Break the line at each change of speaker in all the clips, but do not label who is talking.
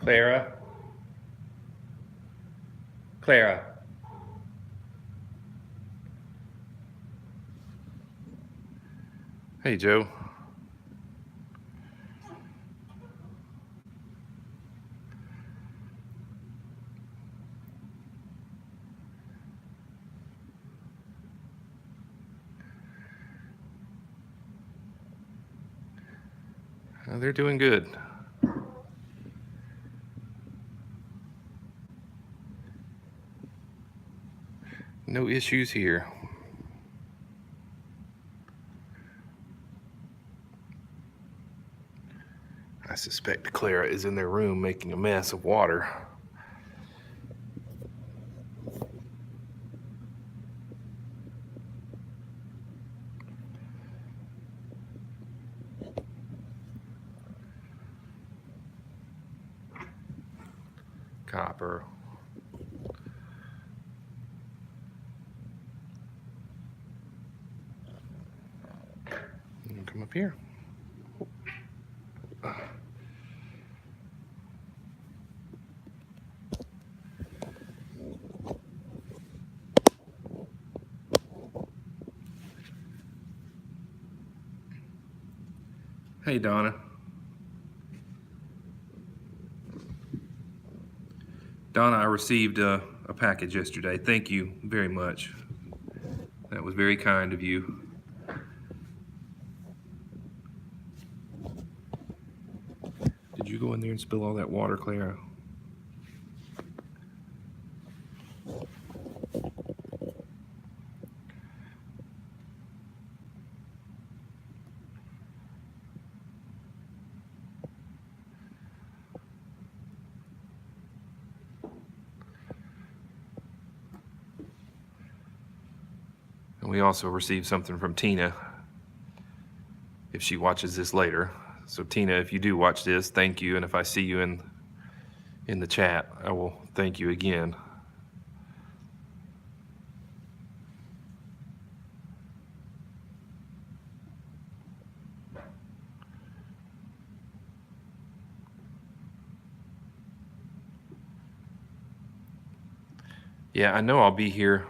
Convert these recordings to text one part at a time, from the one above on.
Clara? Clara? Hey, Joe. They're doing good. No issues here. I suspect Clara is in their room making a mess of water. Copper. Come up here. Hey, Donna. Donna, I received a package yesterday. Thank you very much. That was very kind of you. Did you go in there and spill all that water, Clara? And we also received something from Tina, if she watches this later. So Tina, if you do watch this, thank you. And if I see you in the chat, I will thank you again. Yeah, I know I'll be here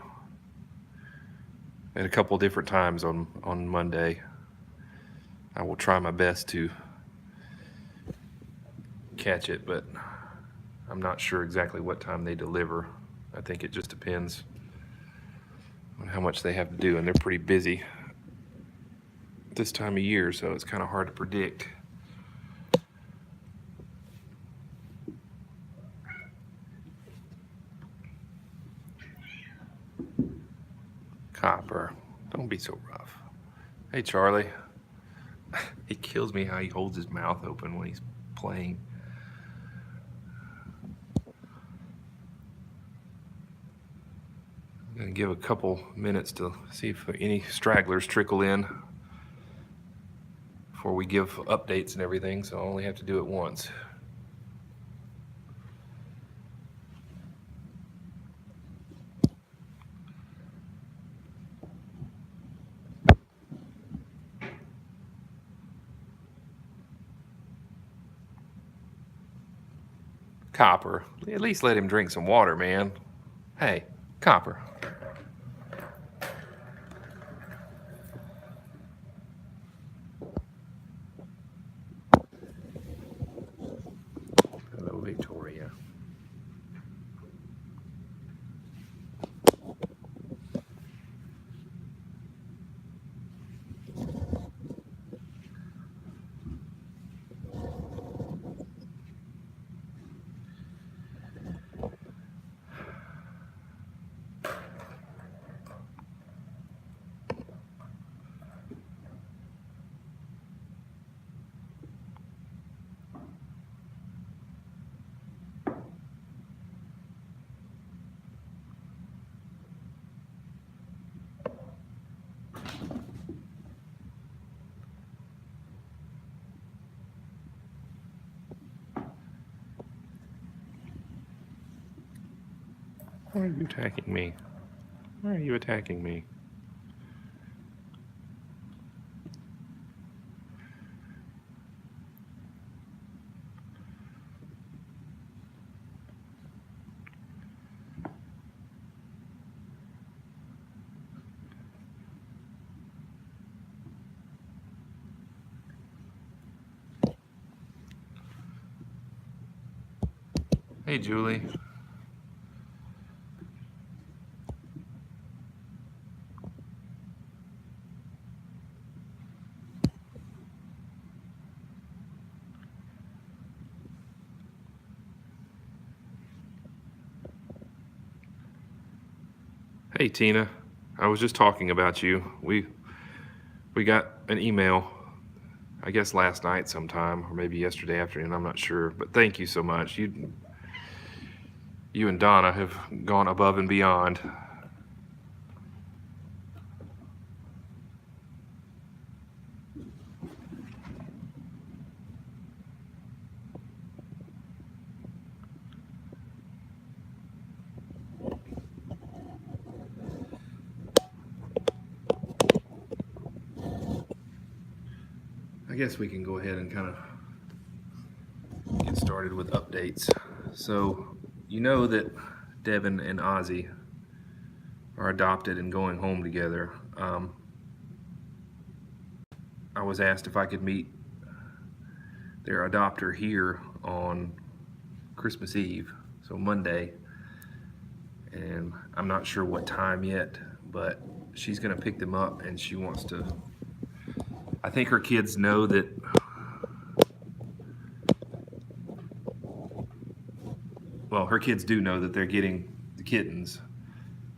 at a couple different times on Monday. I will try my best to catch it, but I'm not sure exactly what time they deliver. I think it just depends on how much they have to do, and they're pretty busy this time of year, so it's kind of hard to predict. Copper, don't be so rough. Hey, Charlie. It kills me how he holds his mouth open when he's playing. I'm going to give a couple minutes to see if any stragglers trickle in before we give updates and everything, so I only have to do it once. Copper, at least let him drink some water, man. Hey, Copper. Hello, Victoria. Why are you attacking me? Why are you attacking me? Hey, Julie. Hey, Tina. I was just talking about you. We got an email, I guess last night sometime, or maybe yesterday afternoon. I'm not sure, but thank you so much. You and Donna have gone above and beyond. I guess we can go ahead and kind of get started with updates. So, you know that Devin and Ozzy are adopted and going home together. I was asked if I could meet their adopter here on Christmas Eve, so Monday, and I'm not sure what time yet, but she's gonna pick them up and she wants to, I think her kids know that her kids do know that they're getting the kittens.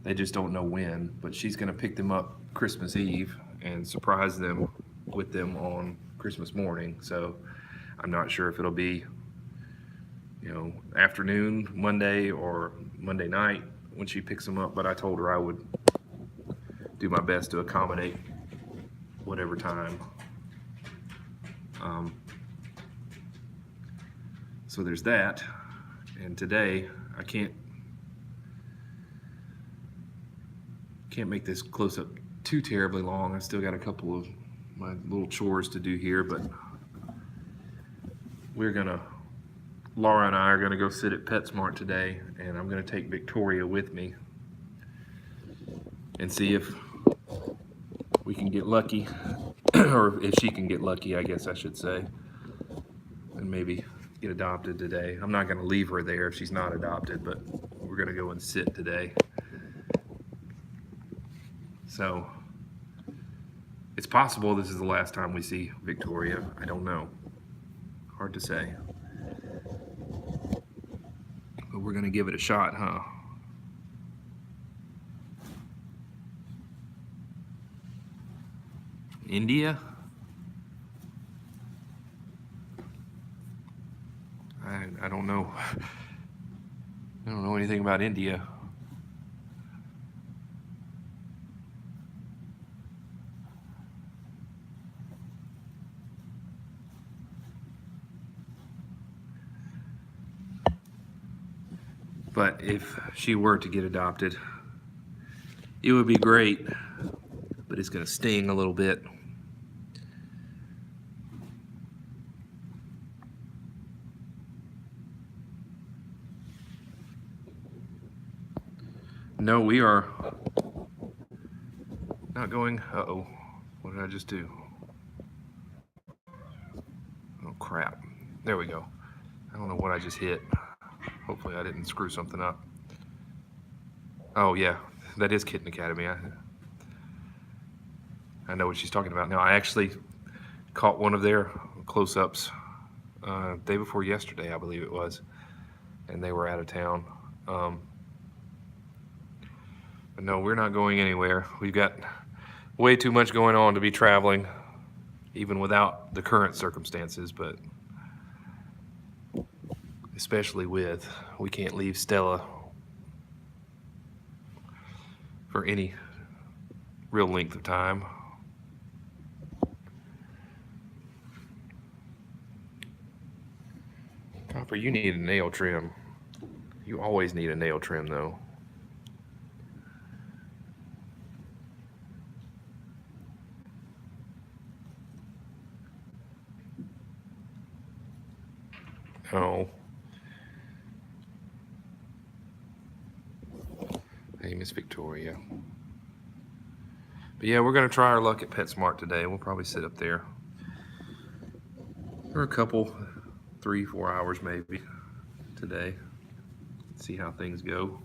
They just don't know when, but she's gonna pick them up Christmas Eve and surprise them with them on Christmas morning. So I'm not sure if it'll be, afternoon, Monday, or Monday night when she picks them up, but I told her I would do my best to accommodate whatever time. So there's that. And today I can't make this close up too terribly long. I still got a couple of my little chores to do here, but Laura and I are gonna go sit at PetSmart today, and I'm gonna take Victoria with me and see if we can get lucky, or if she can get lucky, I guess I should say, and maybe get adopted today. I'm not gonna leave her there if she's not adopted, but we're gonna go and sit today. So it's possible this is the last time we see Victoria. I don't know. Hard to say. But we're gonna give it a shot, huh? India? I don't know. I don't know anything about India. But if she were to get adopted, it would be great, but it's gonna sting a little bit. No, we are not going. Uh-oh, what did I just do? Oh crap, there we go. I don't know what I just hit. Hopefully I didn't screw something up. Oh yeah, that is Kitten Academy. I know what she's talking about now. I actually caught one of their close-ups day before yesterday, I believe it was, and they were out of town. But no, we're not going anywhere. We've got way too much going on to be traveling, even without the current circumstances, but especially we can't leave Stella for any real length of time. Copper, you need a nail trim. You always need a nail trim though. Oh. Hey, Miss Victoria. But yeah, we're gonna try our luck at PetSmart today. We'll probably sit up there for a couple, 3-4 hours maybe today. see how things go.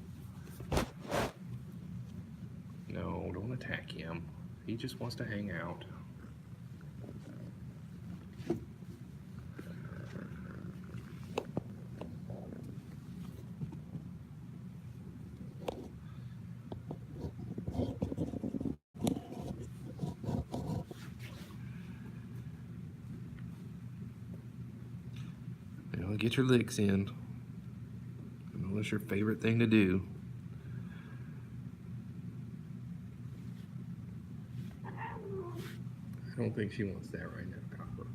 No, don't attack him. He just wants to hang out. You know, get your licks in. I know that's your favorite thing to do. I don't think she wants that right now, Copper.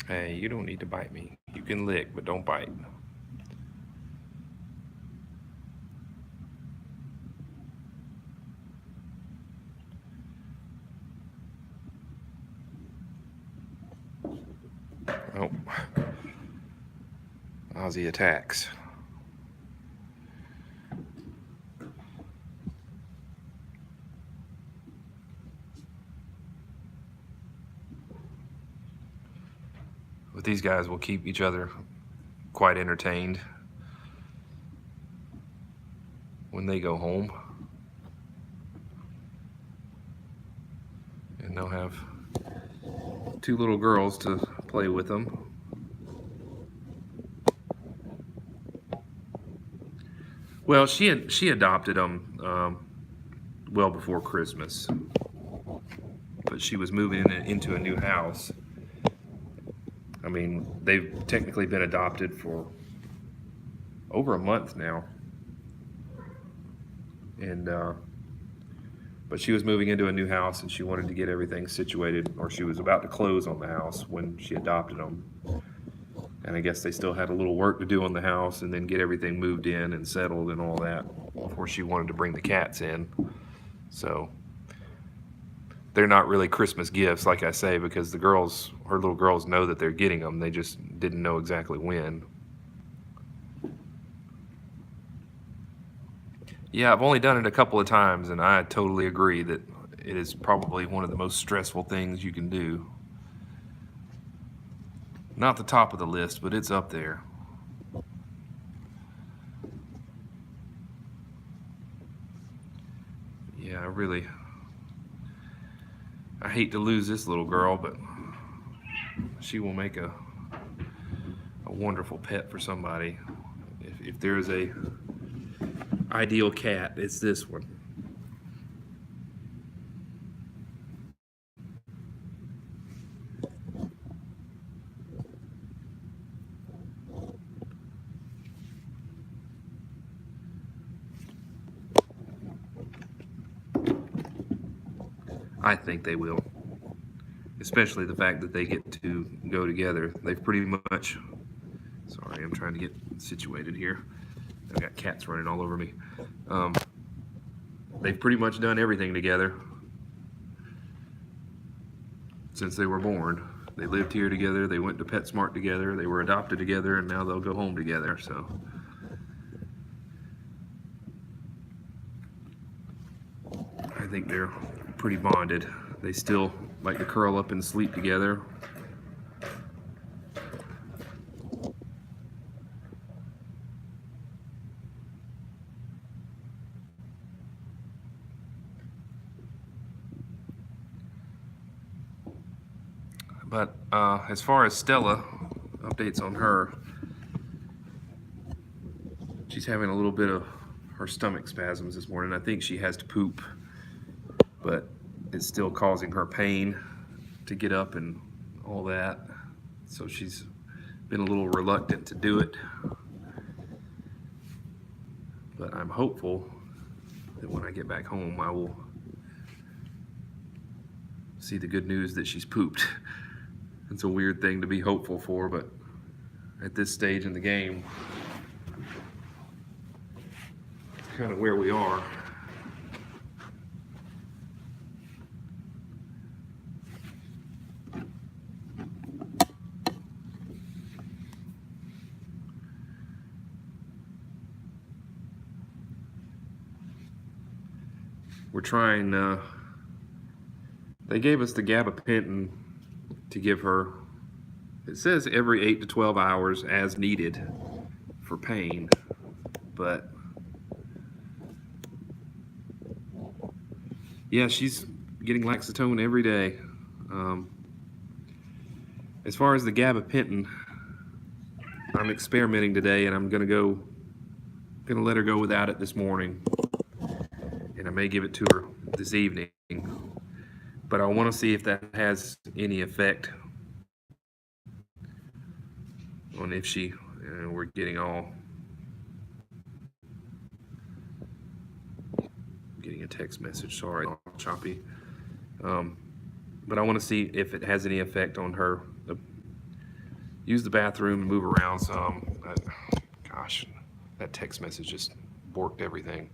Hey, you don't need to bite me. You can lick, but don't bite. Oh, Ozzy attacks. But these guys will keep each other quite entertained when they go home. And they'll have two little girls to play with them. Well, she adopted them well before Christmas, but she was moving into a new house. I mean, they've technically been adopted for over a month now, and but she was moving into a new house and she wanted to get everything situated, or she was about to close on the house when she adopted them. And I guess they still had a little work to do on the house and then get everything moved in and settled and all that before she wanted to bring the cats in. So they're not really Christmas gifts, like I say, because the girls, her little girls, know that they're getting them. They just didn't know exactly when. Yeah, I've only done it a couple of times, and I totally agree that it is probably one of the most stressful things you can do. Not the top of the list, but it's up there. Yeah, I hate to lose this little girl, but she will make a wonderful pet for somebody. If there's a ideal cat, it's this one. I think they will, especially the fact that they get to go together. They've pretty much, sorry, I'm trying to get situated here. I've got cats running all over me. They've pretty much done everything together since they were born. They lived here together, they went to PetSmart together, they were adopted together, and now they'll go home together. So I think they're pretty bonded. They still like to curl up and sleep together. But as far as Stella, updates on her, she's having a little bit of her stomach spasms this morning. I think she has to poop, but it's still causing her pain to get up and all that. So she's been a little reluctant to do it. But I'm hopeful that when I get back home, I will see the good news that she's pooped. It's a weird thing to be hopeful for, but at this stage in the game, it's kind of where we are. We're trying, they gave us the gabapentin to give her. It says every 8 to 12 hours as needed for pain, but yeah, she's getting Laxatone every day. As far as the gabapentin, I'm experimenting today, and I'm gonna let her go without it this morning, and I may give it to her this evening, but I want to see if that has any effect on if she, we're getting a text message, sorry, all choppy. But I want to see if it has any effect on her. Use the bathroom and move around some. Gosh, that text message just borked everything.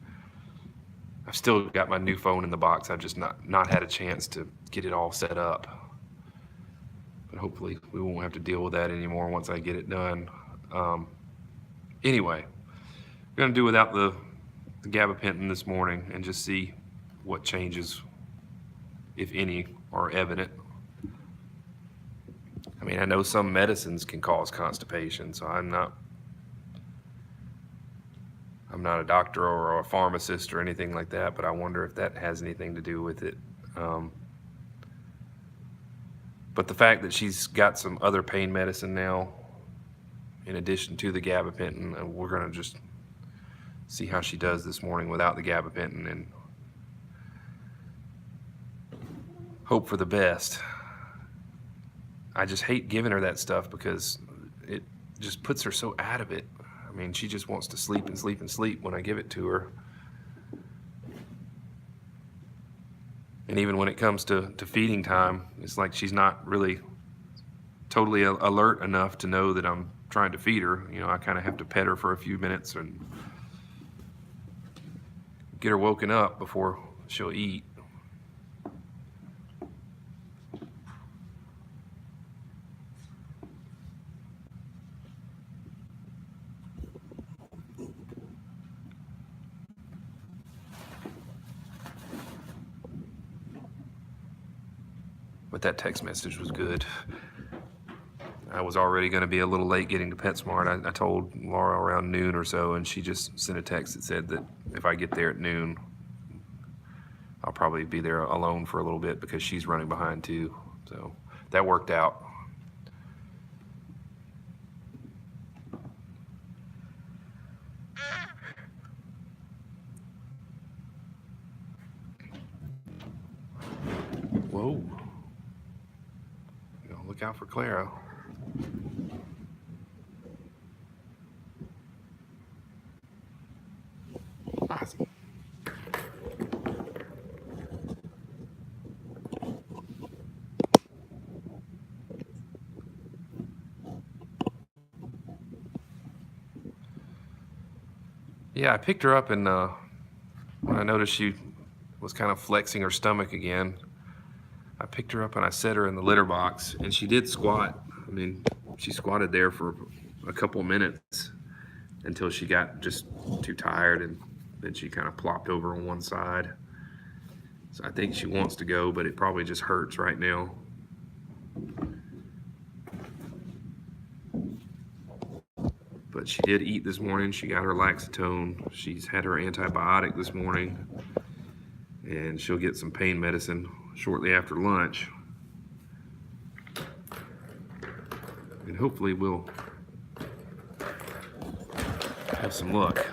I've still got my new phone in the box. I've just not had a chance to get it all set up. But hopefully we won't have to deal with that anymore once I get it done. Anyway, I'm gonna do without the gabapentin this morning and just see what changes, if any, are evident. I mean, I know some medicines can cause constipation, so I'm not a doctor or a pharmacist or anything like that, but I wonder if that has anything to do with it. But the fact that she's got some other pain medicine now, in addition to the gabapentin, we're gonna just see how she does this morning without the gabapentin and hope for the best. I just hate giving her that stuff because it just puts her so out of it. I mean, she just wants to sleep and sleep and sleep when I give it to her. And even when it comes to feeding time, it's like she's not really totally alert enough to know that I'm trying to feed her. You know, I kind of have to pet her for a few minutes and get her woken up before she'll eat. But that text message was good. I was already going to be a little late getting to PetSmart. I told Laura around noon or so, and she just sent a text that said that if I get there at noon, I'll probably be there alone for a little bit because she's running behind too. So that worked out. Whoa. Look out for Clara. Ozzy. Yeah, I picked her up, and when I noticed she was kind of flexing her stomach again, I picked her up and I set her in the litter box, and she did squat. I mean, she squatted there for a couple minutes until she got just too tired, and then she kind of plopped over on one side. So I think she wants to go, but it probably just hurts right now. But she did eat this morning. She got her Laxatone. She's had her antibiotic this morning, and she'll get some pain medicine shortly after lunch. And hopefully we'll have some luck.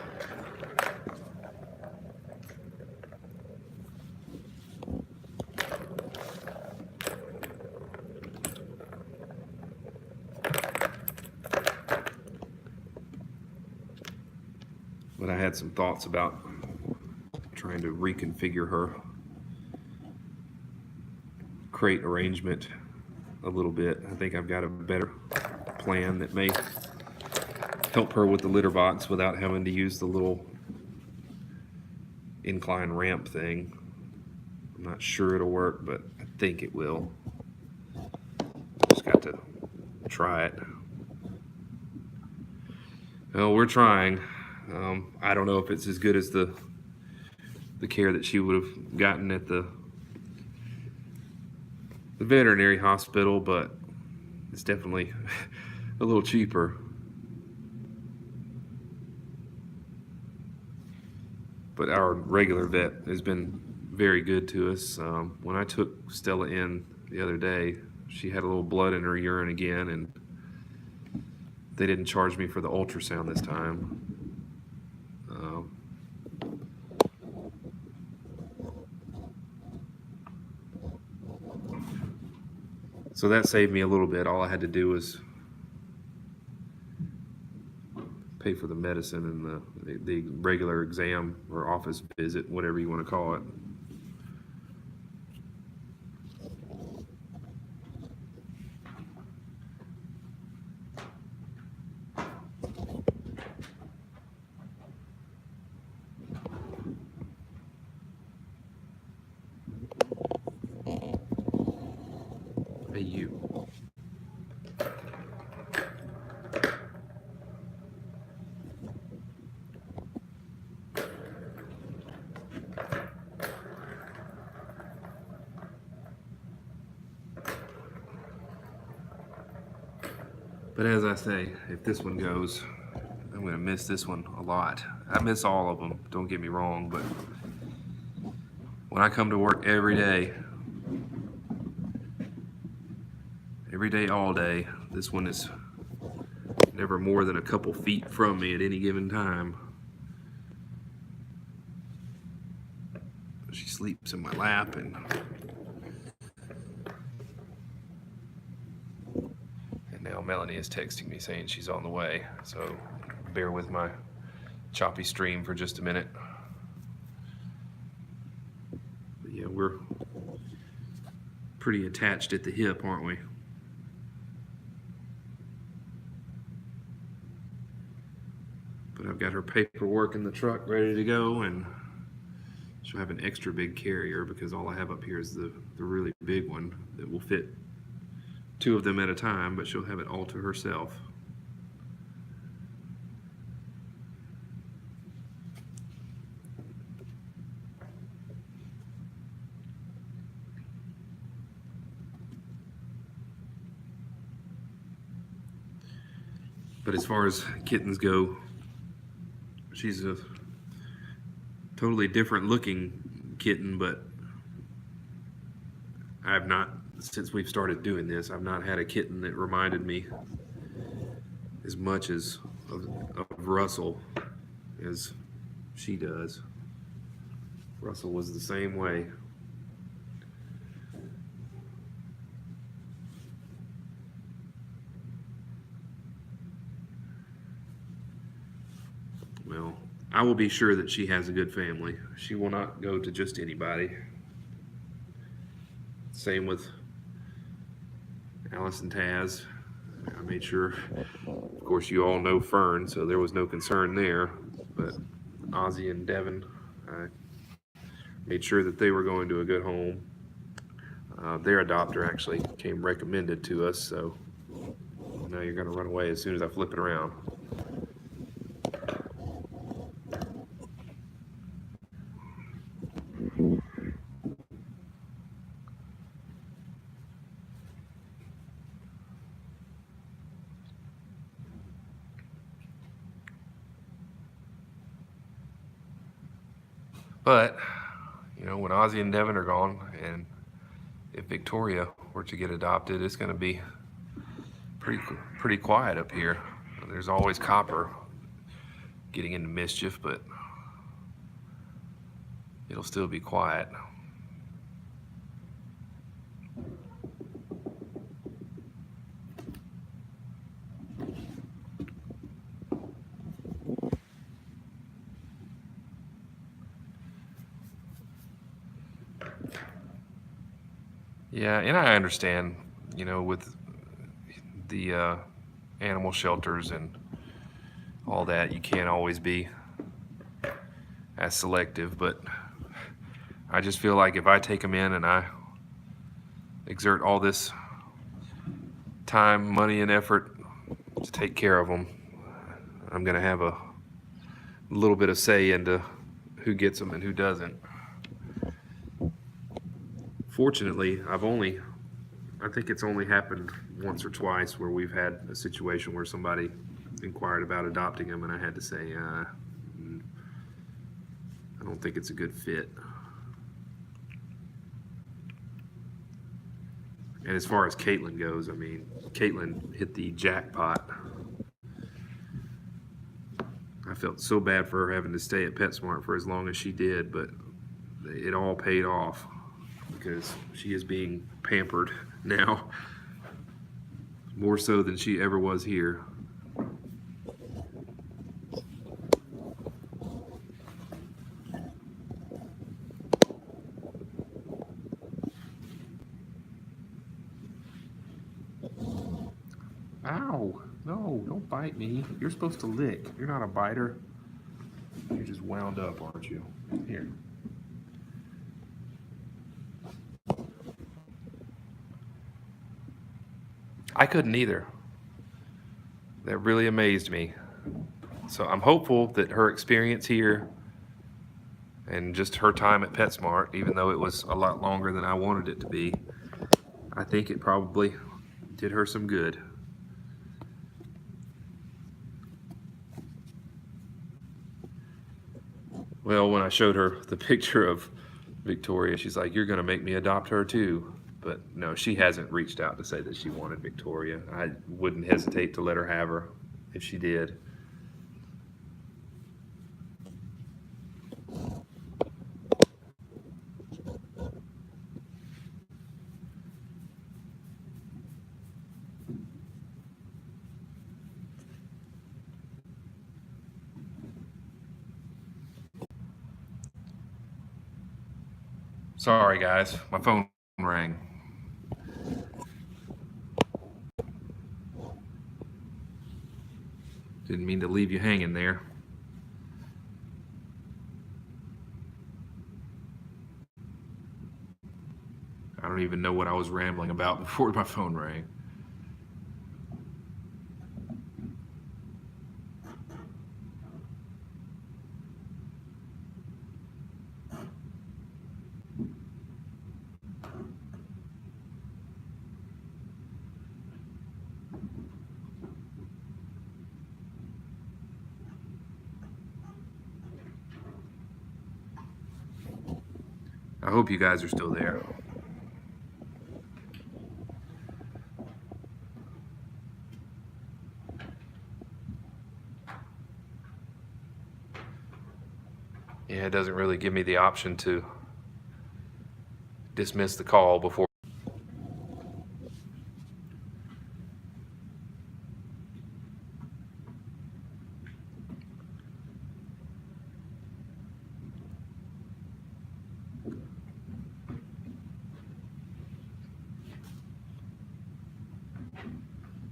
But I had some thoughts about trying to reconfigure her crate arrangement a little bit. I think I've got a better plan that may help her with the litter box without having to use the little incline ramp thing. I'm not sure it'll work, but I think it will. Just got to try it. Well, we're trying. I don't know if it's as good as the care that she would have gotten at the veterinary hospital, but it's definitely a little cheaper. But our regular vet has been very good to us. When I took Stella in the other day, she had a little blood in her urine again, and they didn't charge me for the ultrasound this time. So that saved me a little bit. All I had to do was pay for the medicine and the regular exam or office visit, whatever you want to call it. Hey, you. But as I say, if this one goes, I'm going to miss this one a lot. I miss all of them, don't get me wrong, but when I come to work every day, all day, this one is never more than a couple feet from me at any given time. She sleeps in my lap, and now Melanie is texting me saying she's on the way, so bear with my choppy stream for just a minute. But yeah, we're pretty attached at the hip, aren't we? But I've got her paperwork in the truck ready to go, and she'll have an extra big carrier because all I have up here is the really big one that will fit 2 of them at a time, but she'll have it all to herself. But as far as kittens go, she's a totally different looking kitten, but I've not, since we've started doing this, I've not had a kitten that reminded me as much as of Russell as she does. Russell was the same way. Well, I will be sure that she has a good family. She will not go to just anybody. Same with Alice and Taz. I made sure, of course, you all know Fern, so there was no concern there. But Ozzy and Devin, I made sure that they were going to a good home. Their adopter actually came recommended to us, so now you're going to run away as soon as I flip it around. But, you know, when Ozzy and Devin are gone, and if Victoria were to get adopted, it's going to be pretty quiet up here. There's always Copper getting into mischief, but it'll still be quiet. Yeah, and I understand, you know, with the animal shelters and all that. You can't always be as selective, but I just feel like if I take them in and I exert all this time, money, and effort to take care of them, I'm going to have a little bit of say into who gets them and who doesn't. Fortunately, I think it's only happened once or twice where we've had a situation where somebody inquired about adopting them and I had to say, I don't think it's a good fit. And as far as Caitlin goes, I mean, Caitlin hit the jackpot. I felt so bad for her having to stay at PetSmart for as long as she did, but it all paid off because she is being pampered now, more so than she ever was here. Ow! No, don't bite me. You're supposed to lick. You're not a biter. You're just wound up, aren't you? Here. I couldn't either. That really amazed me. So I'm hopeful that her experience here and just her time at PetSmart, even though it was a lot longer than I wanted it to be, I think it probably did her some good. Well, when I showed her the picture of Victoria, she's like, "You're going to make me adopt her too." But no, she hasn't reached out to say that she wanted Victoria. I wouldn't hesitate to let her have her if she did. Sorry, guys, my phone rang. Didn't mean to leave you hanging there. I don't even know what I was rambling about before my phone rang. I hope you guys are still there. Yeah, it doesn't really give me the option to dismiss the call before.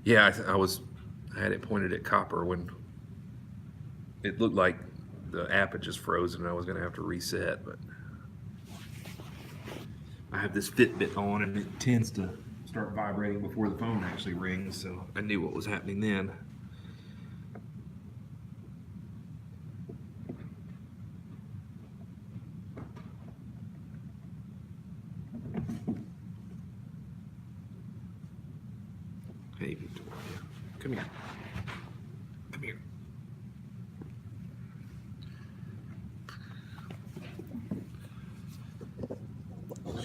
Yeah, I had it pointed at Copper when it looked like the app had just frozen and I was going to have to reset, but I have this Fitbit on and it tends to start vibrating before the phone actually rings, so I knew what was happening then. Hey, Victoria, come here. Come here.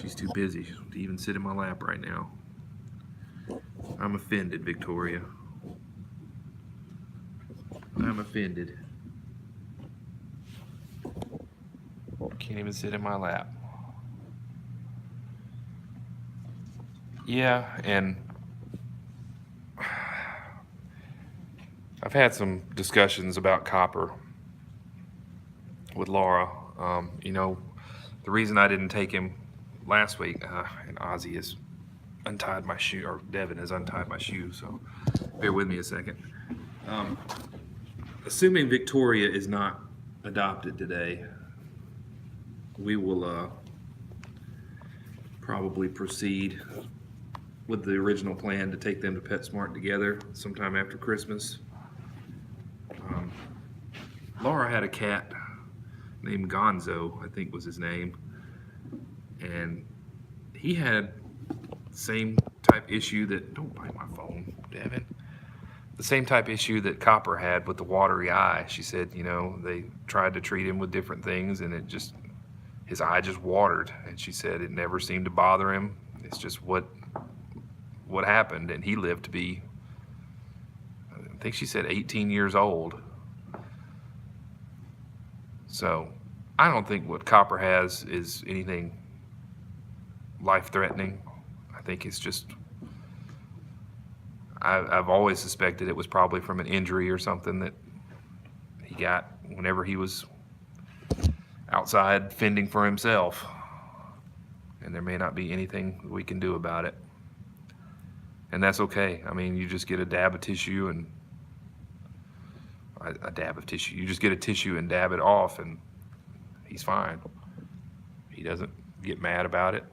She's too busy to even sit in my lap right now. I'm offended, Victoria. I'm offended. Can't even sit in my lap. Yeah, and I've had some discussions about Copper with Laura. You know, the reason I didn't take him last week, and Ozzy has untied my shoe, or Devin has untied my shoe, so bear with me a second. assuming Victoria is not adopted today, we will probably proceed with the original plan to take them to PetSmart together sometime after Christmas. Laura had a cat named Gonzo, I think was his name, and he had the same type issue that, don't bite my phone, Devin. The same type issue that Copper had with the watery eye. She said, you know, they tried to treat him with different things and his eye just watered. And she said it never seemed to bother him. It's just what happened. And he lived to be, I think she said 18 years old. So I don't think what Copper has is anything life-threatening. I think it's just, I've always suspected it was probably from an injury or something that he got whenever he was outside fending for himself. And there may not be anything we can do about it. And that's okay. I mean, you just get a dab of tissue and you just get a tissue and dab it off and he's fine. He doesn't get mad about it.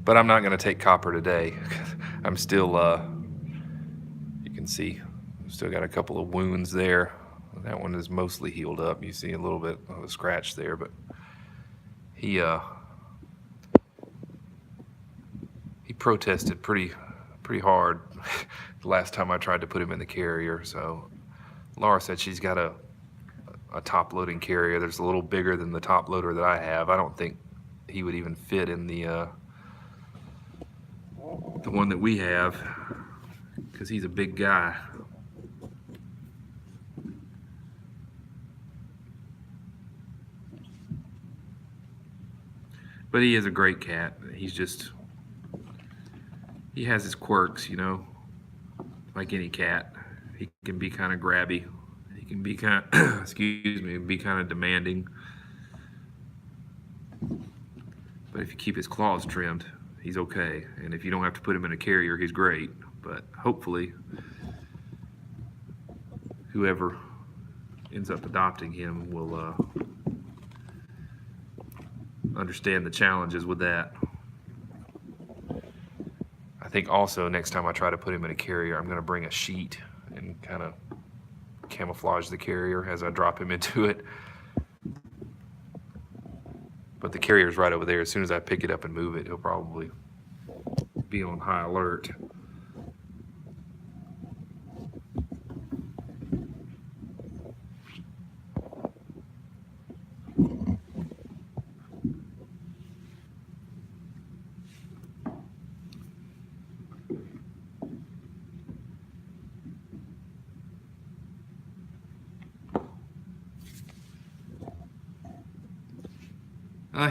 But I'm not going to take Copper today. I'm still, you can see, I've still got a couple of wounds there. That one is mostly healed up. You see a little bit of a scratch there, but he protested pretty hard the last time I tried to put him in the carrier. So Laura said she's got a top-loading carrier that's a little bigger than the top loader that I have. I don't think he would even fit in the one that we have, because he's a big guy. But he is a great cat. He has his quirks, you know, like any cat. He can be kind of grabby. He can be kind of, be kind of demanding. But if you keep his claws trimmed, he's okay. And if you don't have to put him in a carrier, he's great. But hopefully, whoever ends up adopting him will understand the challenges with that. I think also next time I try to put him in a carrier, I'm going to bring a sheet and kind of camouflage the carrier as I drop him into it. But the carrier's right over there. As soon as I pick it up and move it, he'll probably be on high alert.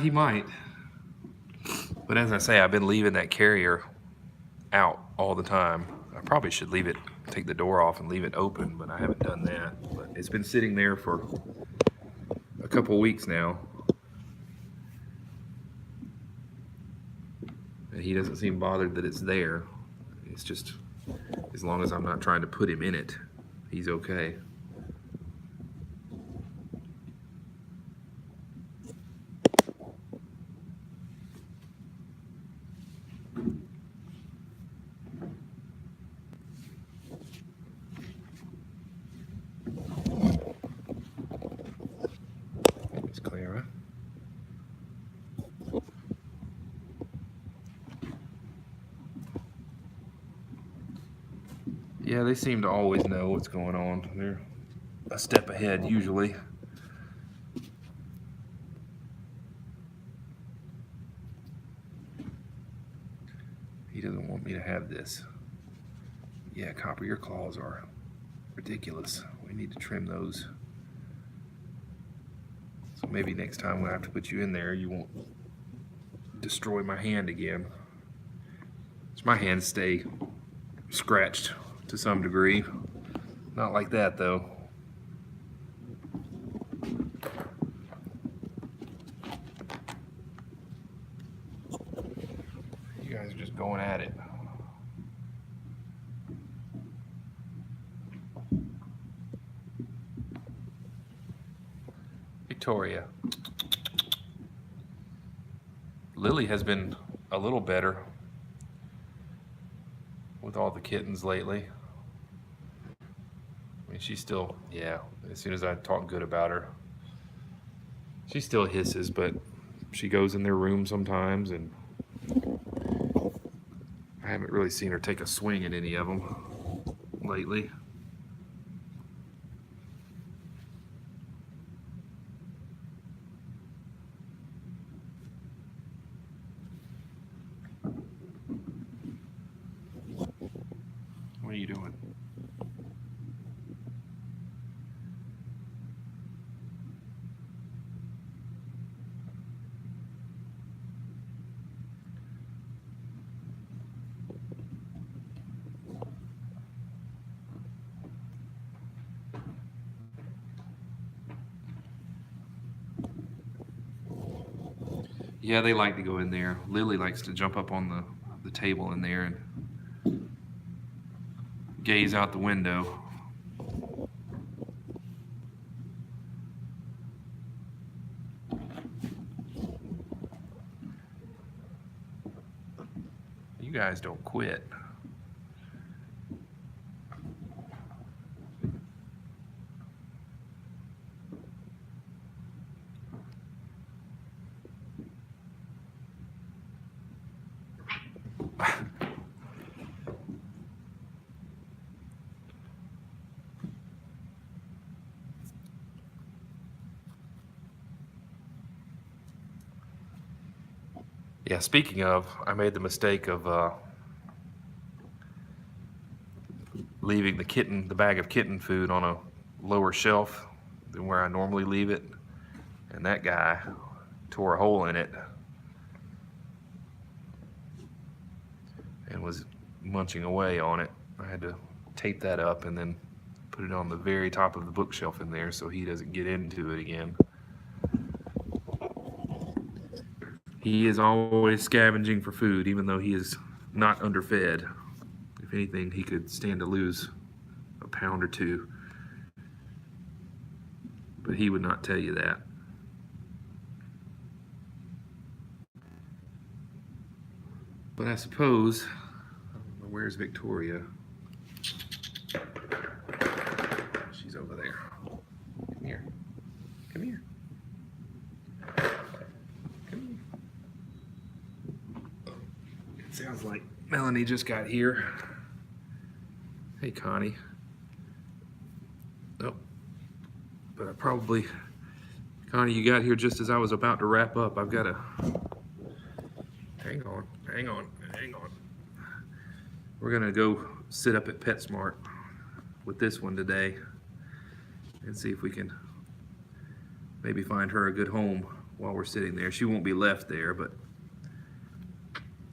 He might. But as I say, I've been leaving that carrier out all the time. I probably should leave it, take the door off and leave it open, but I haven't done that. But it's been sitting there for a couple of weeks now. And he doesn't seem bothered that it's there. It's just, as long as I'm not trying to put him in it, he's okay. Clara. Yeah, they seem to always know what's going on. They're a step ahead usually. He doesn't want me to have this. Yeah, Copper, your claws are ridiculous. We need to trim those. So maybe next time when I have to put you in there, you won't destroy my hand again. So my hands stay scratched to some degree. Not like that though. You guys are just going at it. Victoria. Lily has been a little better with all the kittens lately. I mean, she's still, yeah, as soon as I talk good about her, she still hisses, but she goes in their room sometimes, and I haven't really seen her take a swing at any of them lately. What are you doing? Yeah, they like to go in there. Lily likes to jump up on the table in there and gaze out the window. You guys don't quit. Yeah, speaking of, I made the mistake of leaving the bag of kitten food on a lower shelf than where I normally leave it. And that guy tore a hole in it and was munching away on it. I had to tape that up and then put it on the very top of the bookshelf in there so he doesn't get into it again. He is always scavenging for food, even though he is not underfed. If anything, he could stand to lose a pound or two. But he would not tell you that. But I suppose, where's Victoria? She's over there. Come here. Come here. It sounds like Melanie just got here. Hey, Connie. Nope. But I probably, Connie, you got here just as I was about to wrap up. I've got to, hang on. We're gonna go sit up at PetSmart with this one today and see if we can maybe find her a good home while we're sitting there. She won't be left there, but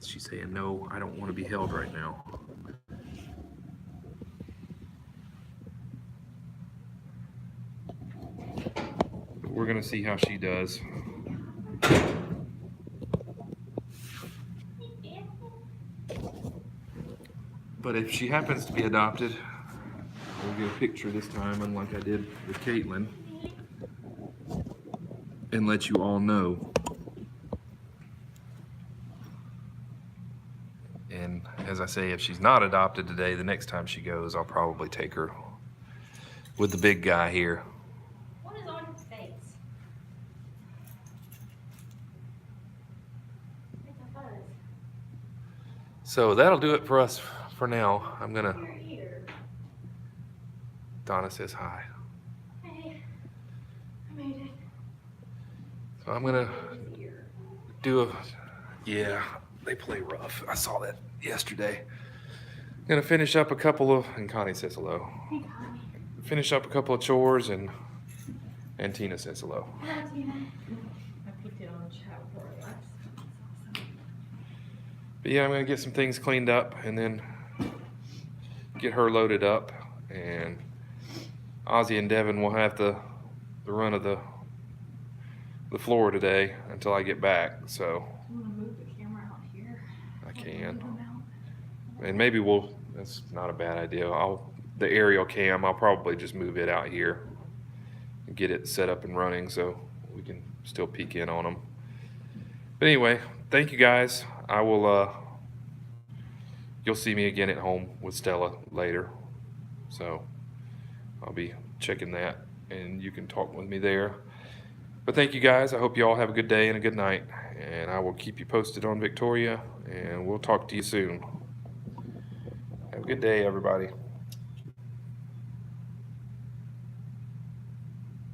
she's saying, no, I don't want to be held right now. But we're gonna see how she does. But if she happens to be adopted, I'll get a picture this time, unlike I did with Caitlin, and let you all know. And as I say, if she's not adopted today, the next time she goes, I'll probably take her with the big guy here.
What is on his face? It's a fuzz.
So that'll do it for us for now. I'm gonna. Donna says hi.
Hey, I made it.
So I'm gonna do a. Yeah, they play rough. I saw that yesterday. I'm gonna finish up a couple of. And Connie says hello.
Hey, Connie.
Finish up a couple of chores and Tina says hello.
Hi, Tina. I peeked it on the chat before I left.
But yeah, I'm gonna get some things cleaned up and then get her loaded up, and Ozzy and Devin will have the run of the floor today until I get back. So
Do you want to move the camera out here?
I
Like,
can.
move them out?
And maybe that's not a bad idea. The aerial cam, I'll probably just move it out here and get it set up and running so we can still peek in on them. But anyway, thank you guys. I will, you'll see me again at home with Stella later. So I'll be checking that and you can talk with me there. But thank you guys. I hope you all have a good day and a good night. And I will keep you posted on Victoria, and we'll talk to you soon. Have a good day, everybody.